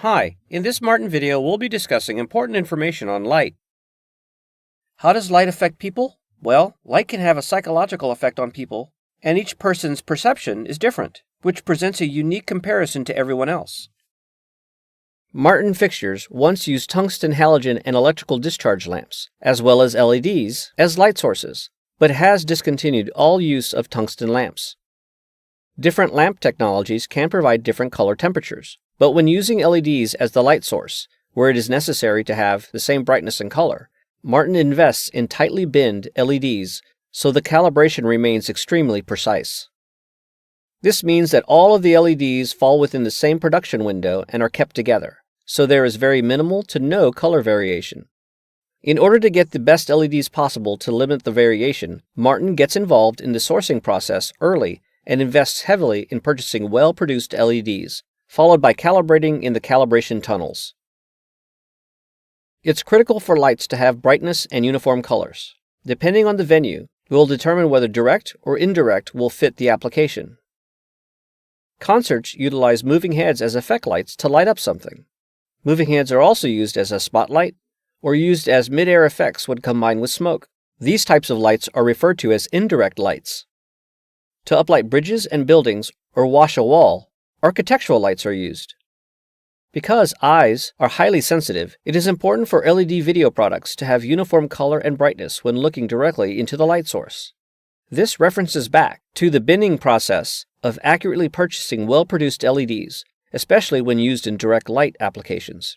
Hi, in this Martin video we'll be discussing important information on light. How does light affect people? Well, light can have a psychological effect on people, and each person's perception is different, which presents a unique comparison to everyone else. Martin fixtures once used tungsten halogen and electrical discharge lamps, as well as LEDs, as light sources, but has discontinued all use of tungsten lamps. Different lamp technologies can provide different color temperatures. But when using LEDs as the light source, where it is necessary to have the same brightness and color, Martin invests in tightly binned LEDs so the calibration remains extremely precise. This means that all of the LEDs fall within the same production window and are kept together, so there is very minimal to no color variation. In order to get the best LEDs possible to limit the variation, Martin gets involved in the sourcing process early and invests heavily in purchasing well-produced LEDs, followed by calibrating in the calibration tunnels. It's critical for lights to have brightness and uniform colors. Depending on the venue, we will determine whether direct or indirect will fit the application. Concerts utilize moving heads as effect lights to light up something. Moving heads are also used as a spotlight or used as mid-air effects when combined with smoke. These types of lights are referred to as indirect lights. To uplight bridges and buildings or wash a wall, architectural lights are used. Because eyes are highly sensitive, it is important for LED video products to have uniform color and brightness when looking directly into the light source. This references back to the binning process of accurately purchasing well-produced LEDs, especially when used in direct light applications.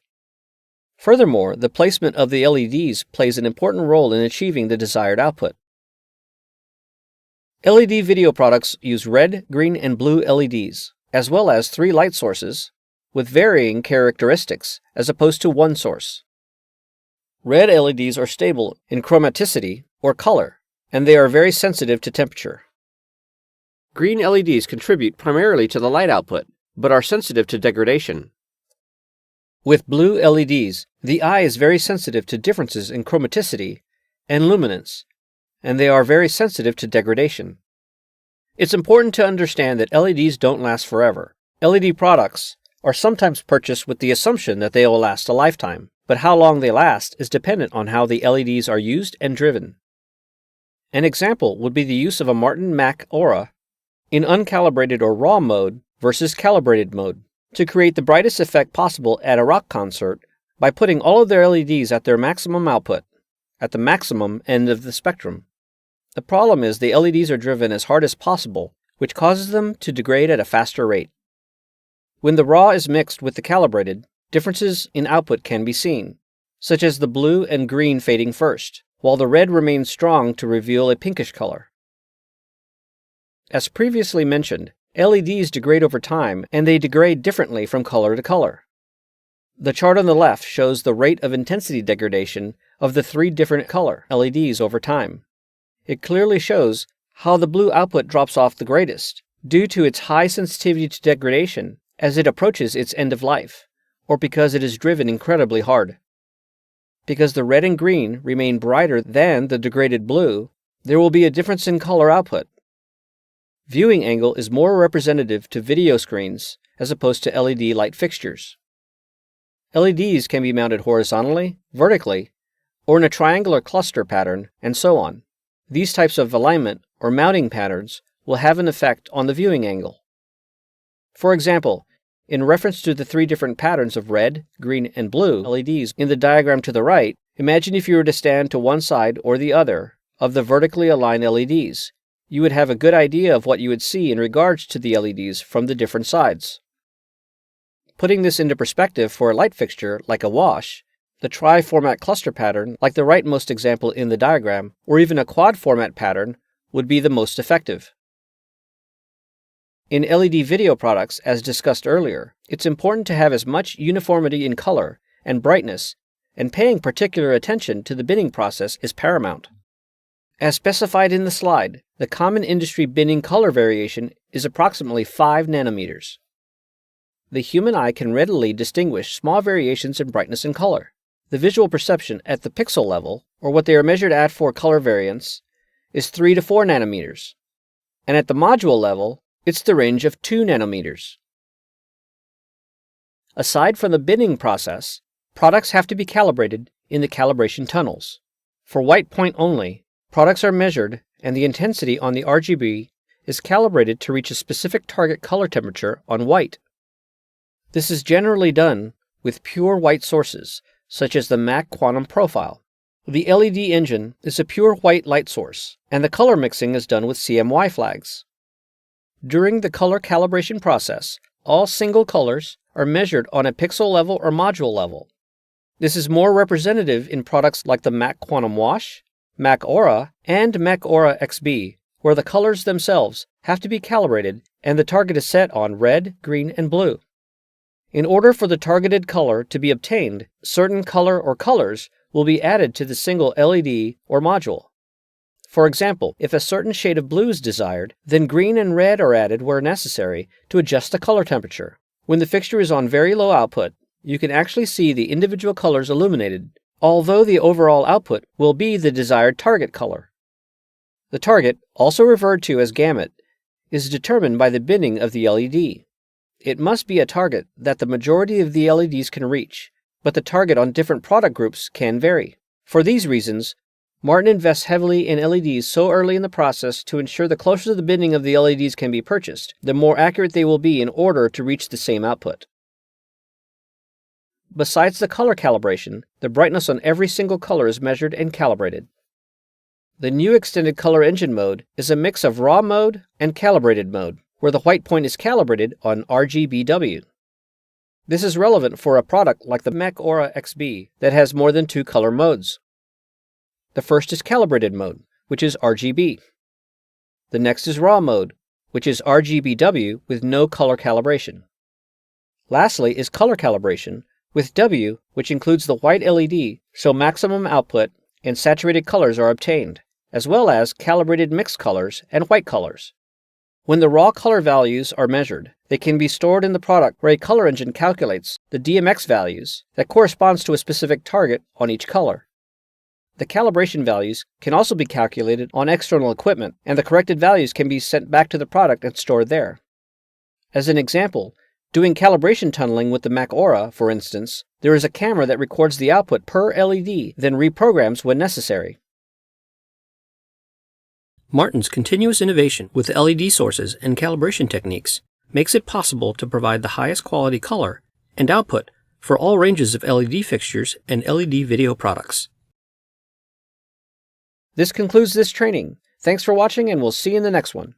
Furthermore, the placement of the LEDs plays an important role in achieving the desired output. LED video products use red, green, and blue LEDs, as well as 3 light sources, with varying characteristics, as opposed to one source. Red LEDs are stable in chromaticity, or color, and they are very sensitive to temperature. Green LEDs contribute primarily to the light output, but are sensitive to degradation. With blue LEDs, the eye is very sensitive to differences in chromaticity and luminance, and they are very sensitive to degradation. It's important to understand that LEDs don't last forever. LED products are sometimes purchased with the assumption that they will last a lifetime, but how long they last is dependent on how the LEDs are used and driven. An example would be the use of a Martin Mac Aura in uncalibrated or raw mode versus calibrated mode to create the brightest effect possible at a rock concert by putting all of their LEDs at their maximum output, at the maximum end of the spectrum. The problem is the LEDs are driven as hard as possible, which causes them to degrade at a faster rate. When the raw is mixed with the calibrated, differences in output can be seen, such as the blue and green fading first, while the red remains strong to reveal a pinkish color. As previously mentioned, LEDs degrade over time, and they degrade differently from color to color. The chart on the left shows the rate of intensity degradation of the 3 different color LEDs over time. It clearly shows how the blue output drops off the greatest, due to its high sensitivity to degradation as it approaches its end of life, or because it is driven incredibly hard. Because the red and green remain brighter than the degraded blue, there will be a difference in color output. Viewing angle is more representative to video screens as opposed to LED light fixtures. LEDs can be mounted horizontally, vertically, or in a triangular cluster pattern, and so on. These types of alignment or mounting patterns will have an effect on the viewing angle. For example, in reference to the 3 different patterns of red, green, and blue LEDs in the diagram to the right, imagine if you were to stand to one side or the other of the vertically aligned LEDs. You would have a good idea of what you would see in regards to the LEDs from the different sides. Putting this into perspective for a light fixture like a wash, the tri-format cluster pattern, like the rightmost example in the diagram, or even a quad-format pattern, would be the most effective. In LED video products, as discussed earlier, it's important to have as much uniformity in color and brightness, and paying particular attention to the binning process is paramount. As specified in the slide, the common industry binning color variation is approximately 5 nanometers. The human eye can readily distinguish small variations in brightness and color. The visual perception at the pixel level, or what they are measured at for color variance, is 3 to 4 nanometers, and at the module level, it's the range of 2 nanometers. Aside from the binning process, products have to be calibrated in the calibration tunnels. For white point only, products are measured and the intensity on the RGB is calibrated to reach a specific target color temperature on white. This is generally done with pure white sources, such as the MAC Quantum Profile. The LED engine is a pure white light source, and the color mixing is done with CMY flags. During the color calibration process, all single colors are measured on a pixel level or module level. This is more representative in products like the MAC Quantum Wash, MAC Aura, and MAC Aura XB, where the colors themselves have to be calibrated and the target is set on red, green, and blue. In order for the targeted color to be obtained, certain color or colors will be added to the single LED or module. For example, if a certain shade of blue is desired, then green and red are added where necessary to adjust the color temperature. When the fixture is on very low output, you can actually see the individual colors illuminated, although the overall output will be the desired target color. The target, also referred to as gamut, is determined by the binning of the LED. It must be a target that the majority of the LEDs can reach, but the target on different product groups can vary. For these reasons, Martin invests heavily in LEDs so early in the process to ensure the closer the binning of the LEDs can be purchased, the more accurate they will be in order to reach the same output. Besides the color calibration, the brightness on every single color is measured and calibrated. The new extended color engine mode is a mix of raw mode and calibrated mode, where the white point is calibrated on RGBW. This is relevant for a product like the MAC Aura XB that has more than 2 color modes. The first is calibrated mode, which is RGB. The next is raw mode, which is RGBW with no color calibration. Lastly is color calibration, with W, which includes the white LED, so maximum output and saturated colors are obtained, as well as calibrated mixed colors and white colors. When the raw color values are measured, they can be stored in the product where a color engine calculates the DMX values that corresponds to a specific target on each color. The calibration values can also be calculated on external equipment, and the corrected values can be sent back to the product and stored there. As an example, doing calibration tunneling with the MAC Aura, for instance, there is a camera that records the output per LED, then reprograms when necessary. Martin's continuous innovation with LED sources and calibration techniques makes it possible to provide the highest quality color and output for all ranges of LED fixtures and LED video products. This concludes this training. Thanks for watching, and we'll see you in the next one.